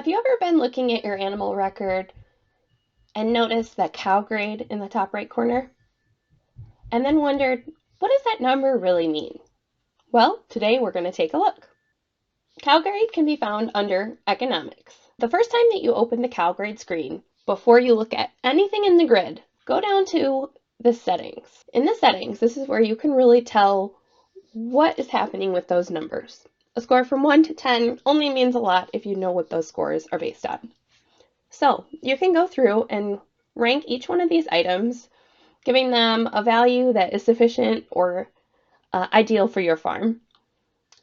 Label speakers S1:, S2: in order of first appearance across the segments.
S1: Have you ever been looking at your animal record and noticed that CowGrade in the top right corner? And then wondered, what does that number really mean? Well, today we're going to take a look. CowGrade can be found under Economics. The first time that you open the CowGrade screen, before you look at anything in the grid, go down to the settings. In the settings, this is where you can really tell what is happening with those numbers. A score from 1 to 10 only means a lot if you know what those scores are based on. So you can go through and rank each one of these items, giving them a value that is sufficient or ideal for your farm.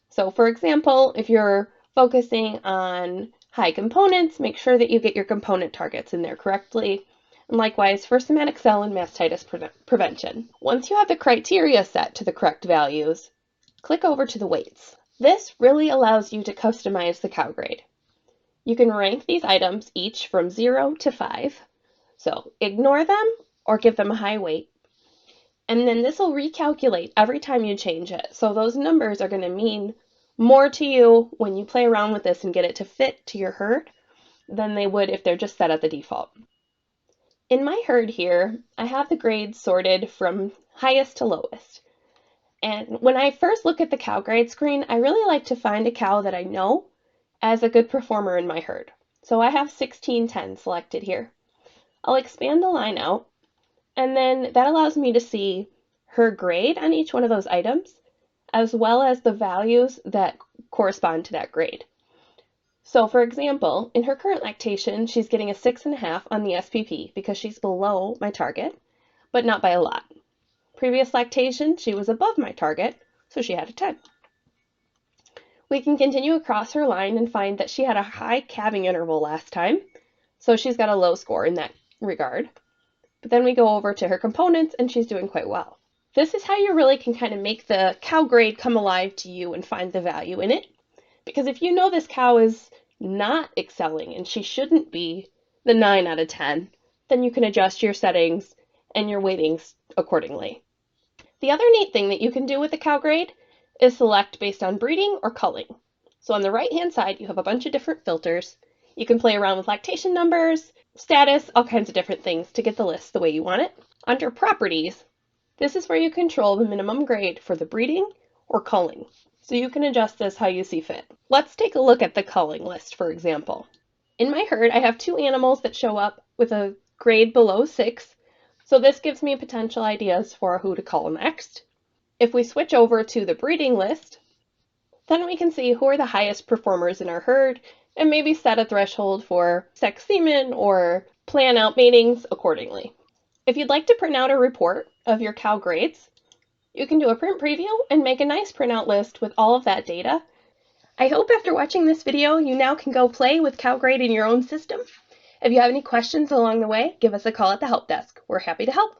S1: So for example, if you're focusing on high components, make sure that you get your component targets in there correctly. And likewise for somatic cell and mastitis prevention. Once you have the criteria set to the correct values, click over to the weights. This really allows you to customize the CowGrade. You can rank these items each from 0 to 5. So ignore them or give them a high weight. And then this will recalculate every time you change it. So those numbers are going to mean more to you when you play around with this and get it to fit to your herd than they would if they're just set at the default. In my herd here, I have the grades sorted from highest to lowest. And when I first look at the CowGrade screen, I really like to find a cow that I know as a good performer in my herd. So I have 1610 selected here. I'll expand the line out, and then that allows me to see her grade on each one of those items, as well as the values that correspond to that grade. So for example, in her current lactation, she's getting a 6.5 on the SPP because she's below my target, but not by a lot. Previous lactation, she was above my target, so she had a 10. We can continue across her line and find that she had a high calving interval last time, so she's got a low score in that regard. But then we go over to her components and she's doing quite well. This is how you really can kind of make the CowGrade come alive to you and find the value in it. Because if you know this cow is not excelling and she shouldn't be the 9 out of 10, then you can adjust your settings and your weightings accordingly. The other neat thing that you can do with the CowGrade is select based on breeding or culling. So on the right-hand side, you have a bunch of different filters. You can play around with lactation numbers, status, all kinds of different things to get the list the way you want it. Under properties, this is where you control the minimum grade for the breeding or culling. So you can adjust this how you see fit. Let's take a look at the culling list, for example. In my herd, I have 2 animals that show up with a grade below 6. So this gives me potential ideas for who to cull next. If we switch over to the breeding list, then we can see who are the highest performers in our herd and maybe set a threshold for sex semen or plan out matings accordingly. If you'd like to print out a report of your cow grades, you can do a print preview and make a nice printout list with all of that data. I hope after watching this video, you now can go play with CowGrade in your own system. If you have any questions along the way, give us a call at the help desk. We're happy to help.